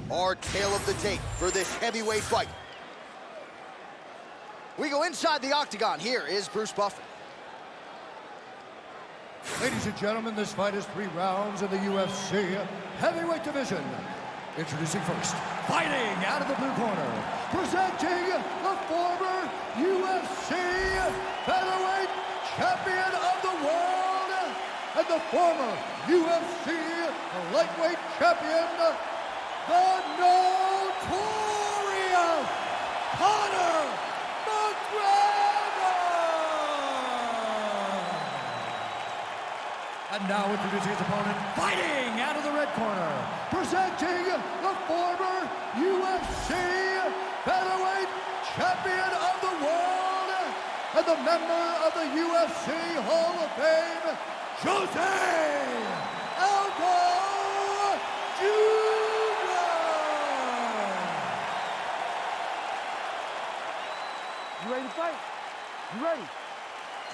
Our tale of the tape for this heavyweight fight. We go inside the octagon. Here is Bruce Buffer. Ladies and gentlemen, this fight is 3 rounds in the UFC heavyweight division. Introducing first, fighting out of the blue corner, presenting the former UFC Featherweight Champion of the world and the former UFC Lightweight Champion, the notorious Conor McGregor! And now introducing his opponent, fighting out of the red corner, presenting the former UFC Featherweight Champion of the world and the member of the UFC Hall of Fame, José Aldo Jr. You ready to fight? You ready?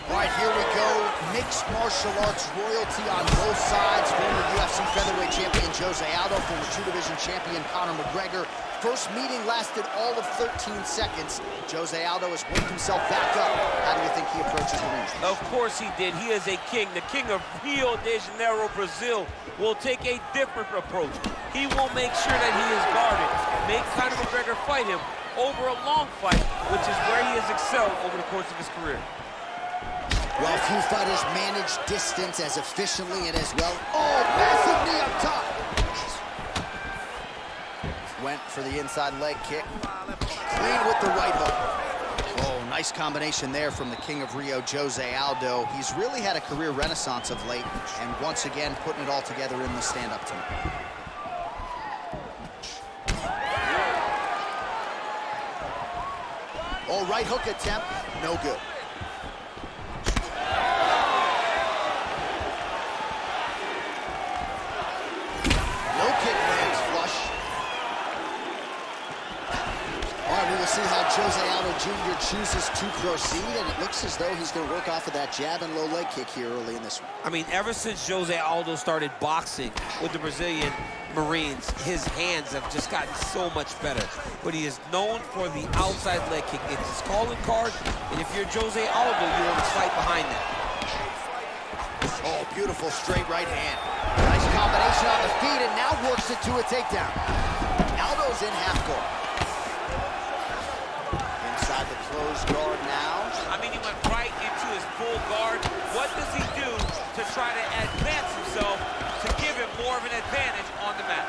All right, here we go. Mixed martial arts royalty on both sides. Former UFC featherweight champion José Aldo, former 2-division champion Conor McGregor. First meeting lasted all of 13 seconds. José Aldo has worked himself back up. How do you think he approaches the ring? Of course he did. He is a king. The king of Rio de Janeiro, Brazil, will take a different approach. He will make sure that he is guarded. Make Conor McGregor fight him over a long fight, which is where he has excelled over the course of his career. Well, few fighters manage distance as efficiently and as well. Oh, massive knee up top. Went for the inside leg kick. Clean with the right hook. Oh, nice combination there from the King of Rio, José Aldo. He's really had a career renaissance of late, and once again, putting it all together in the stand-up tonight. Oh, right hook attempt, no good. We'll see how José Aldo Jr. chooses to proceed, and it looks as though he's going to work off of that jab and low leg kick here early in this one. I mean, ever since José Aldo started boxing with the Brazilian Marines, his hands have just gotten so much better. But he is known for the outside leg kick. It's his calling card, and if you're José Aldo, you want to fight behind that. Oh, beautiful straight right hand. Nice combination on the feet, and now works it to a takedown. Aldo's in half guard. Inside the closed guard now. I mean, he went right into his full guard. What does he do to try to advance himself to give him more of an advantage on the mat?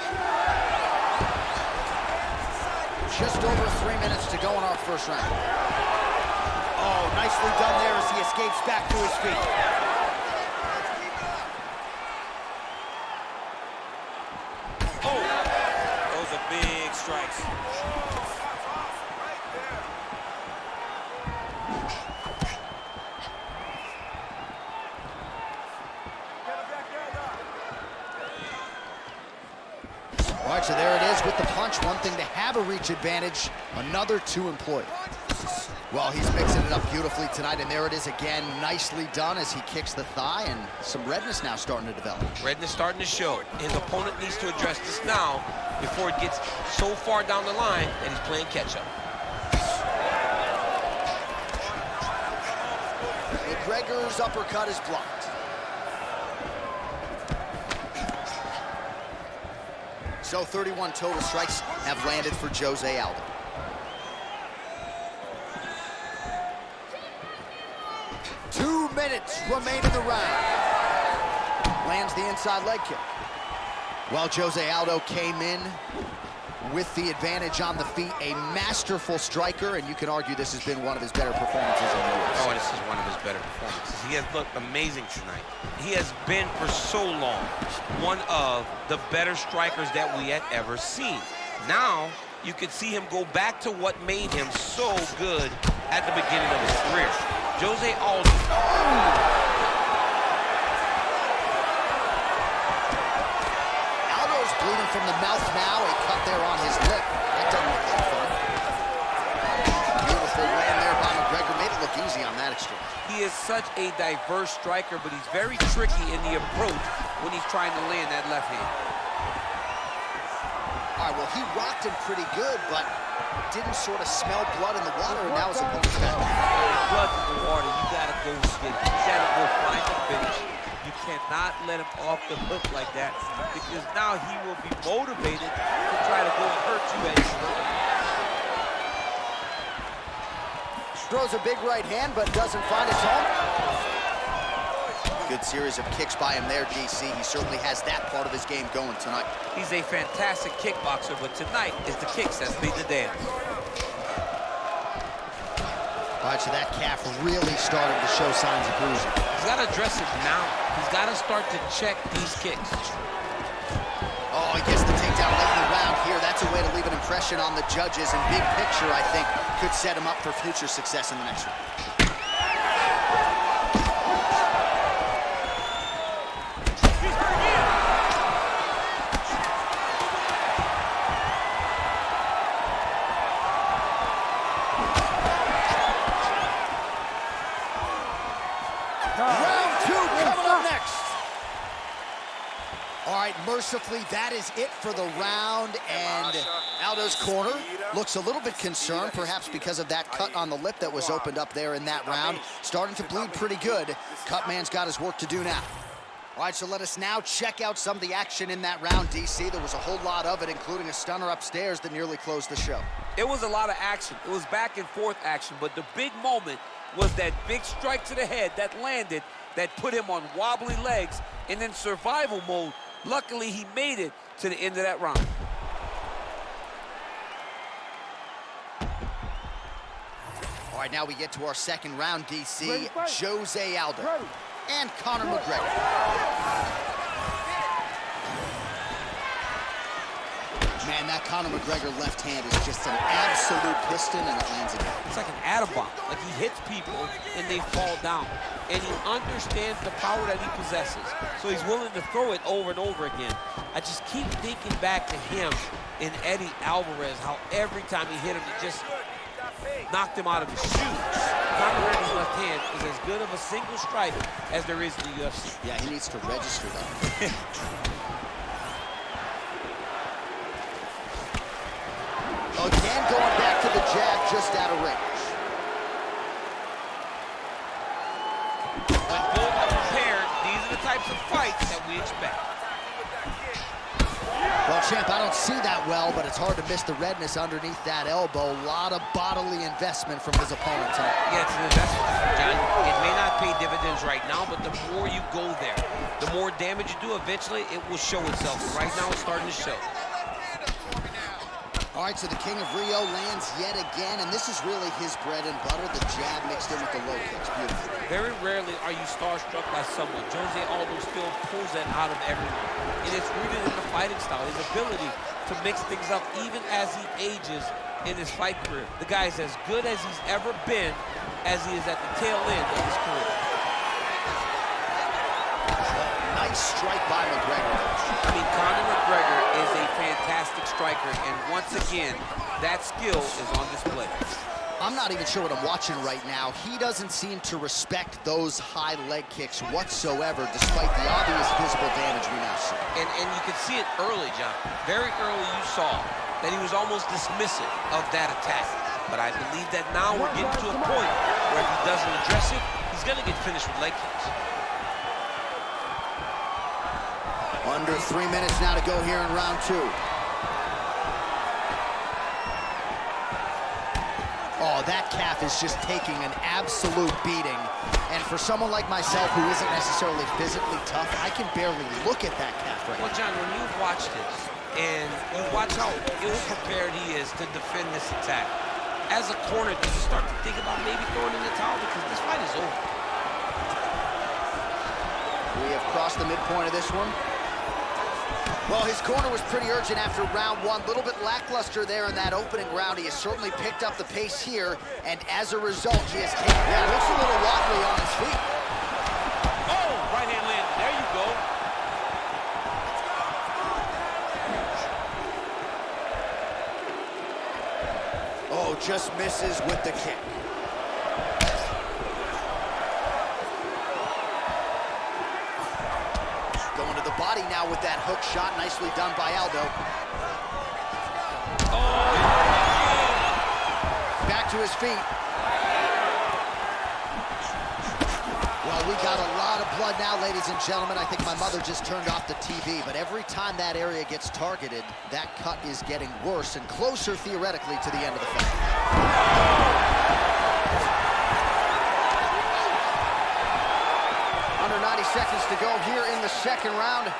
Just over 3 minutes to go in our first round. Oh, nicely done there as he escapes back to his feet. Oh, those are big strikes. All right, so there it is with the punch. One thing to have a reach advantage, another to employ. Well, he's mixing it up beautifully tonight, and there it is again. Nicely done as he kicks the thigh, and some redness now starting to develop. Redness starting to show. His opponent needs to address this now before it gets so far down the line that he's playing catch-up. McGregor's uppercut is blocked. So 31 total strikes have landed for José Aldo. Two minutes remain in the round. Lands the inside leg kick. Well, José Aldo came in with the advantage on the feet, a masterful striker, and you can argue this has been one of his better performances in the UFC. Oh, this is one of his better performances. He has looked amazing tonight. He has been for so long one of the better strikers that we had ever seen. Now, you could see him go back to what made him so good at the beginning of his career. José Aldo. Aldo's bleeding from the mouth now, a cut there on his lip. That doesn't look that fun. Beautiful land there by McGregor, made it look easy on that exchange. He is such a diverse striker, but he's very tricky in the approach when he's trying to land that left hand. All right, well, he rocked him pretty good, but didn't sort of smell blood in the water, and now his opponent's back. Blood in the water, you gotta go get it. You gotta go find the finish. You cannot let him off the hook like that, because now he will be motivated to try to go and hurt you as you go. Throws a big right hand, but doesn't find its home. Good series of kicks by him there, DC. He certainly has that part of his game going tonight. He's a fantastic kickboxer, but tonight is the kicks that lead the dance. All right, so that calf really started to show signs of bruising. He's got to address it now. He's got to start to check these kicks. Oh, he gets the takedown late in the round here. That's a way to leave an impression on the judges, and big picture, I think, could set him up for future success in the next round. Round two coming up next. All right, mercifully, that is it for the round, and Aldo's corner looks a little bit concerned, perhaps because of that cut on the lip that was opened up there in that round. Starting to bleed pretty good. Cutman's got his work to do now. All right, so let us now check out some of the action in that round, DC. There was a whole lot of it, including a stunner upstairs that nearly closed the show. It was a lot of action. It was back and forth action, but the big moment was that big strike to the head that landed, that put him on wobbly legs, and in survival mode, luckily he made it to the end of that round. All right, now we get to our second round, DC. Ready, fight. José Aldo Ready. and Conor McGregor. Man, that Conor McGregor left hand is just an absolute piston, and it lands again. It's like an atom bomb. Like, he hits people and they fall down. And he understands the power that he possesses. So he's willing to throw it over and over again. I just keep thinking back to him and Eddie Alvarez, how every time he hit him, he just knocked him out of his shoes. Conor McGregor's left hand is as good of a single strike as there is in the UFC. Yeah, he needs to register that. Again, going back to the jab, just out of range. When both are prepared, these are the types of fights that we expect. Well, champ, I don't see that well, but it's hard to miss the redness underneath that elbow. A lot of bodily investment from his opponent tonight. Yeah, it's an investment, John. It may not pay dividends right now, but the more you go there, the more damage you do, eventually it will show itself. Right now, it's starting to show. All right, so the King of Rio lands yet again, and this is really his bread and butter, the jab mixed in with the low kicks. Beautiful. Very rarely are you starstruck by someone. José Aldo still pulls that out of everyone. It is rooted in the fighting style, his ability to mix things up even as he ages in his fight career. The guy is as good as he's ever been as he is at the tail end of his career. Nice strike by McGregor. I mean, Conor McGregor is a fantastic striker, and once again, that skill is on display. I'm not even sure what I'm watching right now. He doesn't seem to respect those high leg kicks whatsoever, despite the obvious visible damage we now see. And you could see it early, John. Very early you saw that he was almost dismissive of that attack. But I believe that now we're getting to a point where if he doesn't address it, he's going to get finished with leg kicks. Under 3 minutes now to go here in round two. Oh, that calf is just taking an absolute beating. And for someone like myself who isn't necessarily physically tough, I can barely look at that calf right now. Well, John, when you watch this, and you watch how ill-prepared he is to defend this attack, as a corner, do you start to think about maybe throwing in the towel? Because this fight is over. We have crossed the midpoint of this one. Well, his corner was pretty urgent after round one. A little bit lackluster there in that opening round. He has certainly picked up the pace here, and as a result, he has taken... Yeah, looks a little wobbly on his feet. Oh, right hand landed. There you go. Oh, just misses with the kick. Going to the body now with that hook shot. Nicely done by Aldo. Back to his feet. Well, we got a lot of blood now, ladies and gentlemen. I think my mother just turned off the TV, but every time that area gets targeted, that cut is getting worse and closer, theoretically, to the end of the fight. Under 90 seconds to go here in the second round.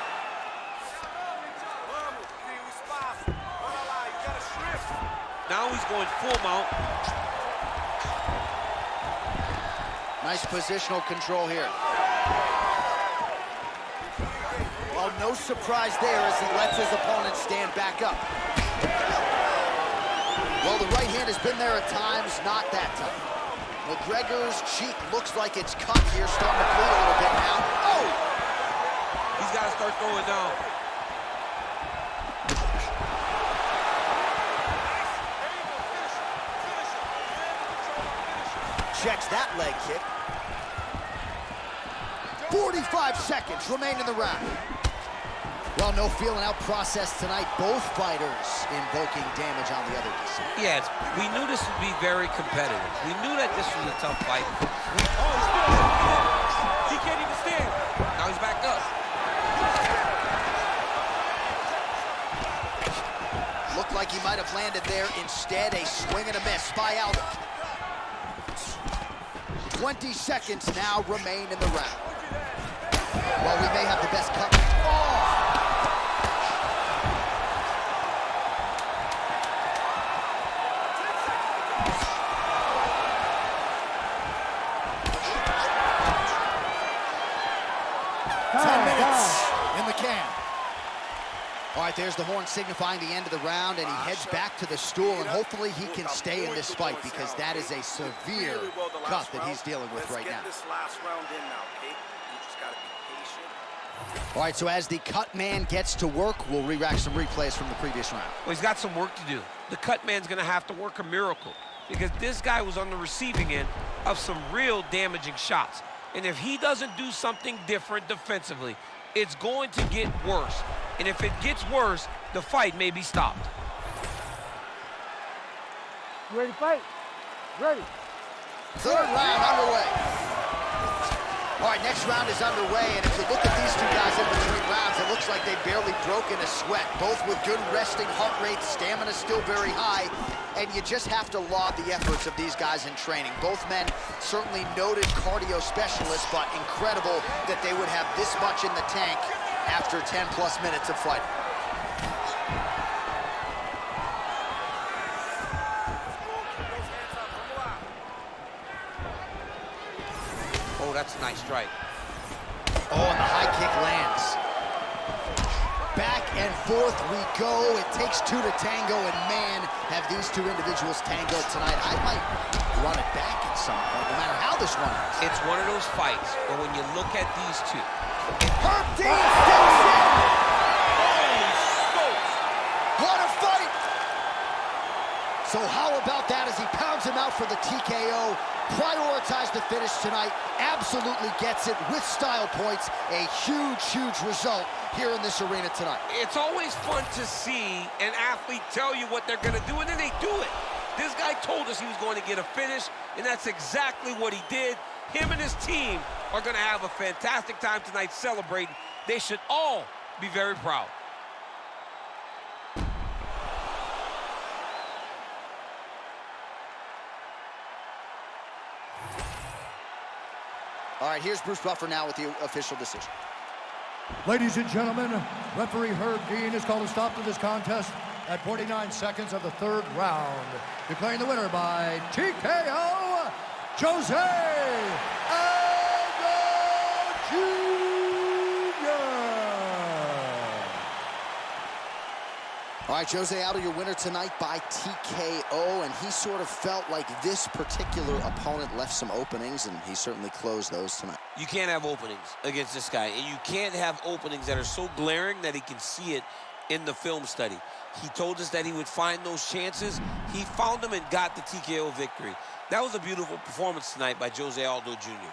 Now he's going full mount. Nice positional control here. Well, no surprise there as he lets his opponent stand back up. Well, the right hand has been there at times, not that time. McGregor's cheek looks like it's cut here, starting to bleed a little bit now. Oh! He's got to start throwing down. Checks that leg kick. 45 seconds remain in the round. Well, no feeling out process tonight. Both fighters invoking damage on the other team. Yes, we knew this would be very competitive. We knew that this was a tough fight. He can't even stand. Now he's back up. Looked like he might have landed there. Instead, a swing and a miss by Aldo. 20 seconds now remain in the round. Well, we may have the best cut. Oh! In the can. All right, there's the horn signifying the end of the round, and he heads back to the stool, and hopefully he can stay in this fight because that is a severe cut that he's dealing with right now. All right, so as the cut man gets to work, we'll re-rack some replays from the previous round. Well, he's got some work to do. The cut man's going to have to work a miracle because this guy was on the receiving end of some real damaging shots. And if he doesn't do something different defensively, it's going to get worse. And if it gets worse, the fight may be stopped. You ready to fight? Ready. Third round underway. All right, next round is underway, and if you look at these two guys in between rounds, it looks like they've barely broken a sweat. Both with good resting heart rates, stamina still very high, and you just have to laud the efforts of these guys in training. Both men certainly noted cardio specialists, but incredible that they would have this much in the tank after 10-plus minutes of fighting. Oh, that's a nice strike. Oh, and the high kick lands. Back and forth we go. It takes two to tango, and man, have these two individuals tangoed tonight. I might run it back at some point, no matter how this one ends. It's one of those fights where when you look at these two, Herb Dean steps in. What a fight! So how about that as he pounds him out for the TKO? Prioritized the finish tonight, absolutely gets it with style points. A huge, huge result here in this arena tonight. it's always fun to see an athlete tell you what they're going to do, and then they do it. This guy told us he was going to get a finish, and that's exactly what he did. Him and his team are going to have a fantastic time tonight celebrating. They should all be very proud. All right, here's Bruce Buffer now with the official decision. Ladies and gentlemen, referee Herb Dean has called a stop to this contest at 49 seconds of the third round, declaring the winner by TKO, José Aldo Jr. All right, José Aldo, your winner tonight by TKO, and he sort of felt like this particular opponent left some openings, and he certainly closed those tonight. You can't have openings against this guy, and you can't have openings that are so glaring that he can see it in the film study. He told us that he would find those chances. He found them and got the TKO victory. That was a beautiful performance tonight by José Aldo Jr.